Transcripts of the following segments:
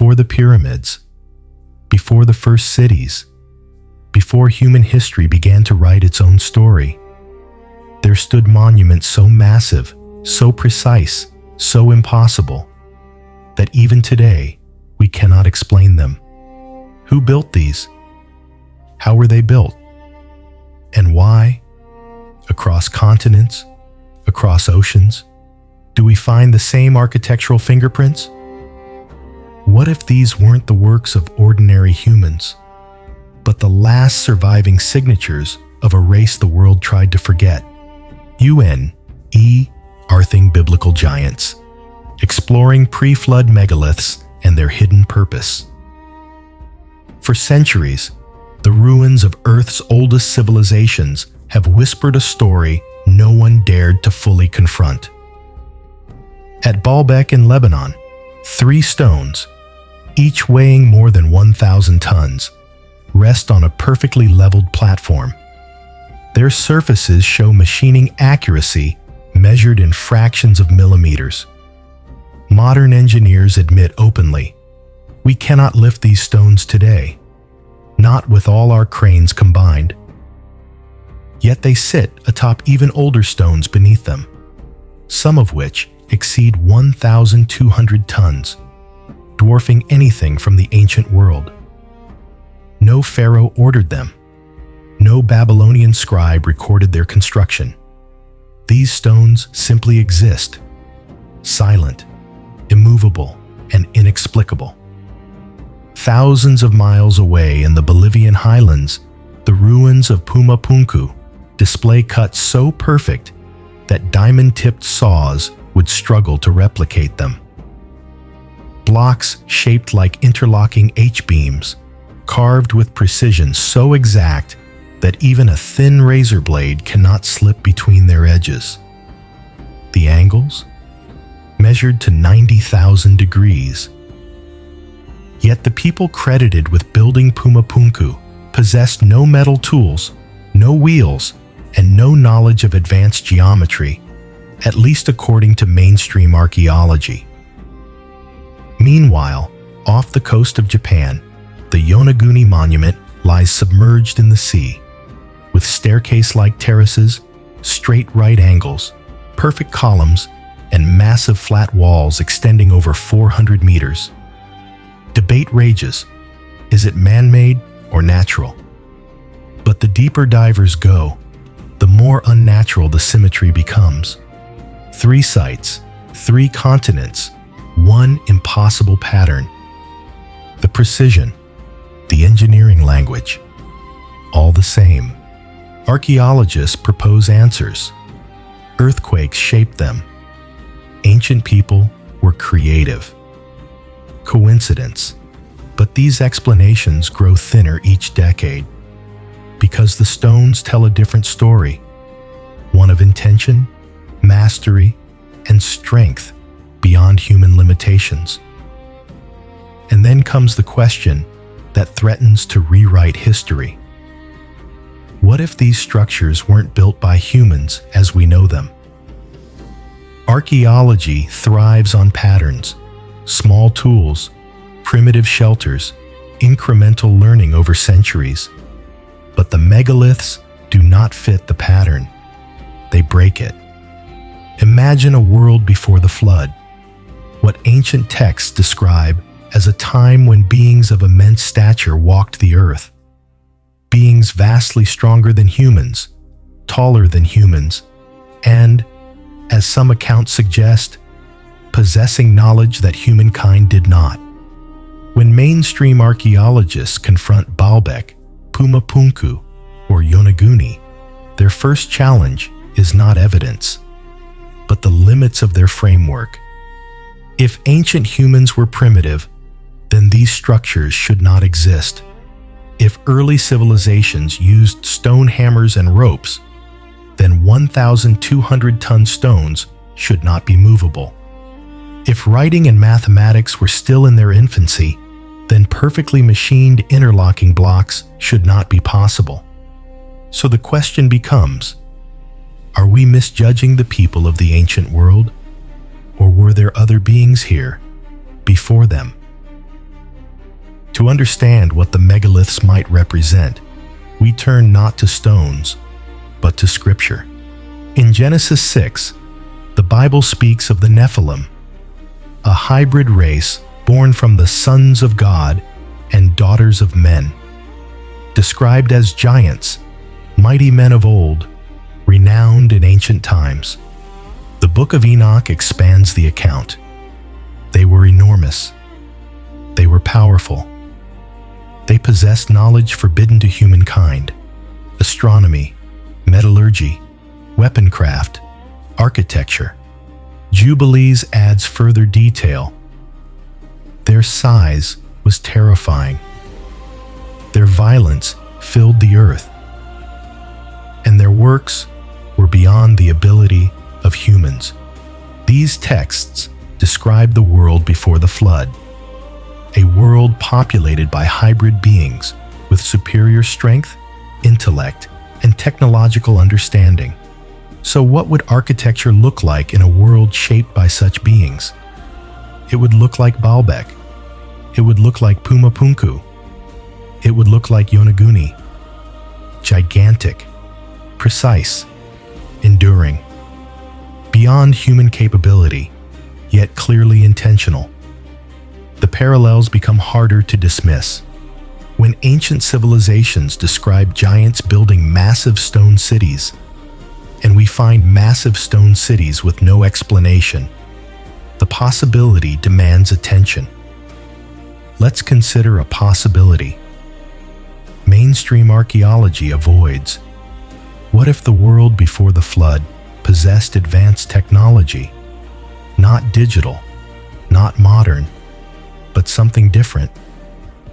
before the pyramids, before the first cities, before human history began to write its own story, there stood monuments so massive, so precise, so impossible, that even today we cannot explain them. Who built these? How were they built? And why? Across continents, across oceans, do we find the same architectural fingerprints? What if these weren't the works of ordinary humans, but the last surviving signatures of a race the world tried to forget? Unearthing Biblical Giants, exploring pre-flood megaliths and their hidden purpose. For centuries, the ruins of Earth's oldest civilizations have whispered a story no one dared to fully confront. At Baalbek in Lebanon, 3 stones, each weighing more than 1,000 tons, rest on a perfectly leveled platform. Their surfaces show machining accuracy measured in fractions of millimeters. Modern engineers admit openly, we cannot lift these stones today, not with all our cranes combined. Yet they sit atop even older stones beneath them, some of which exceed 1,200 tons, dwarfing anything from the ancient world. No pharaoh ordered them. No Babylonian scribe recorded their construction. These stones simply exist, silent, immovable, and inexplicable. Thousands of miles away in the Bolivian highlands, the ruins of Pumapunku display cuts so perfect that diamond-tipped saws would struggle to replicate them. Blocks shaped like interlocking H-beams, carved with precision so exact that even a thin razor blade cannot slip between their edges. The angles? Measured to 90,000 degrees. Yet the people credited with building Pumapunku possessed no metal tools, no wheels, and no knowledge of advanced geometry, at least according to mainstream archaeology. Meanwhile, off the coast of Japan, the Yonaguni Monument lies submerged in the sea, with staircase-like terraces, straight right angles, perfect columns, and massive flat walls extending over 400 meters. Debate rages. Is it man-made or natural? But the deeper divers go, the more unnatural the symmetry becomes. 3 sites, 3 continents, 1 impossible pattern. The precision, the engineering language, all the same. Archaeologists propose answers. Earthquakes shaped them. Ancient people were creative. Coincidence. But these explanations grow thinner each decade, because the stones tell a different story, one of intention, mastery, and strength beyond human limitations. And then comes the question that threatens to rewrite history. What if these structures weren't built by humans as we know them? Archaeology thrives on patterns, small tools, primitive shelters, incremental learning over centuries. But the megaliths do not fit the pattern. They break it. Imagine a world before the flood, what ancient texts describe as a time when beings of immense stature walked the earth. Beings vastly stronger than humans, taller than humans, and, as some accounts suggest, possessing knowledge that humankind did not. When mainstream archaeologists confront Baalbek, Pumapunku, or Yonaguni, their first challenge is not evidence, but the limits of their framework. If ancient humans were primitive, then these structures should not exist. If early civilizations used stone hammers and ropes, then 1,200-ton stones should not be movable. If writing and mathematics were still in their infancy, then perfectly machined interlocking blocks should not be possible. So the question becomes, are we misjudging the people of the ancient world? Or were there other beings here, before them? To understand what the megaliths might represent, we turn not to stones, but to Scripture. In Genesis 6, the Bible speaks of the Nephilim, a hybrid race born from the sons of God and daughters of men, described as giants, mighty men of old, renowned in ancient times. The Book of Enoch expands the account. They were enormous. They were powerful. They possessed knowledge forbidden to humankind: astronomy, metallurgy, weaponcraft, architecture. Jubilees adds further detail. Their size was terrifying. Their violence filled the earth, and their works were beyond the ability of humans. These texts describe the world before the flood, a world populated by hybrid beings with superior strength, intellect, and technological understanding. So what would architecture look like in a world shaped by such beings? It would look like Baalbek. It would look like Pumapunku. It would look like Yonaguni. Gigantic, precise, enduring, beyond human capability, yet clearly intentional. The parallels become harder to dismiss. When ancient civilizations describe giants building massive stone cities, and we find massive stone cities with no explanation, the possibility demands attention. Let's consider a possibility mainstream archaeology avoids. What if the world before the flood possessed advanced technology, not digital, not modern, but something different,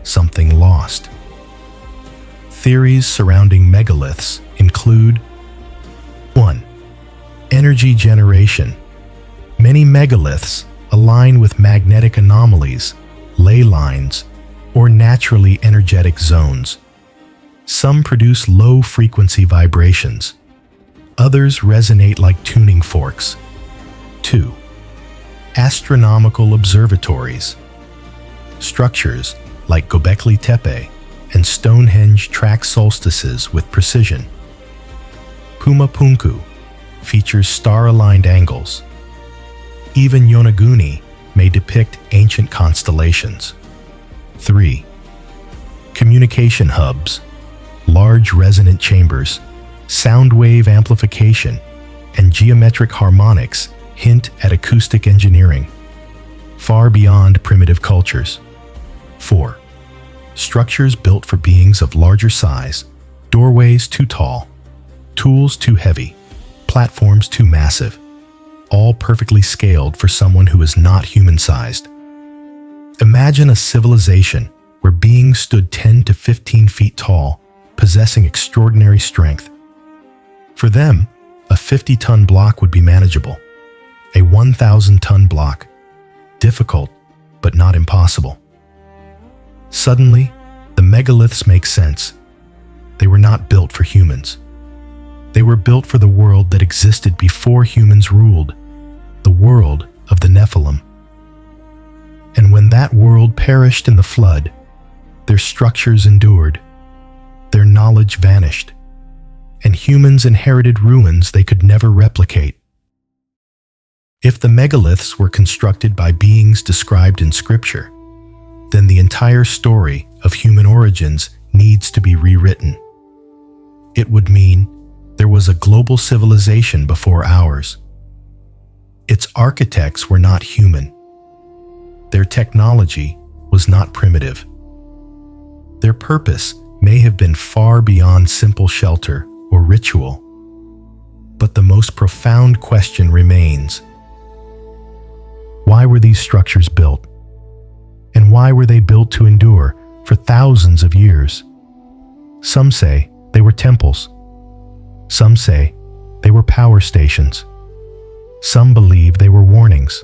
something lost? Theories surrounding megaliths include: 1. Energy generation. Many megaliths align with magnetic anomalies, ley lines, or naturally energetic zones. Some produce low-frequency vibrations. Others resonate like tuning forks. 2. Astronomical observatories. Structures like Göbekli Tepe and Stonehenge track solstices with precision. Pumapunku features star-aligned angles. Even Yonaguni may depict ancient constellations. 3. Communication hubs. Large resonant chambers, sound wave amplification, and geometric harmonics hint at acoustic engineering, far beyond primitive cultures. 4. Structures built for beings of larger size, doorways too tall, tools too heavy, platforms too massive, all perfectly scaled for someone who is not human-sized. Imagine a civilization where beings stood 10 to 15 feet tall, possessing extraordinary strength. For them, a 50-ton block would be manageable. A 1,000-ton block, difficult but not impossible. Suddenly, the megaliths make sense. They were not built for humans. They were built for the world that existed before humans ruled, the world of the Nephilim. And when that world perished in the flood, their structures endured. Their knowledge vanished, and humans inherited ruins they could never replicate. If the megaliths were constructed by beings described in Scripture, then the entire story of human origins needs to be rewritten. It would mean there was a global civilization before ours. Its architects were not human. Their technology was not primitive. Their purpose may have been far beyond simple shelter or ritual. But the most profound question remains: why were these structures built? And why were they built to endure for thousands of years? Some say they were temples. Some say they were power stations. Some believe they were warnings.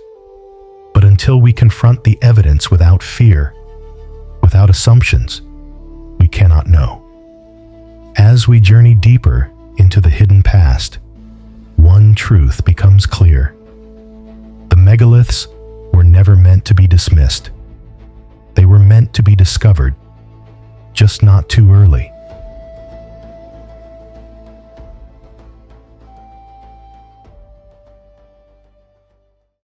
But until we confront the evidence without fear, without assumptions, we cannot know. As we journey deeper into the hidden past, one truth becomes clear. The megaliths were never meant to be dismissed. They were meant to be discovered, just not too early.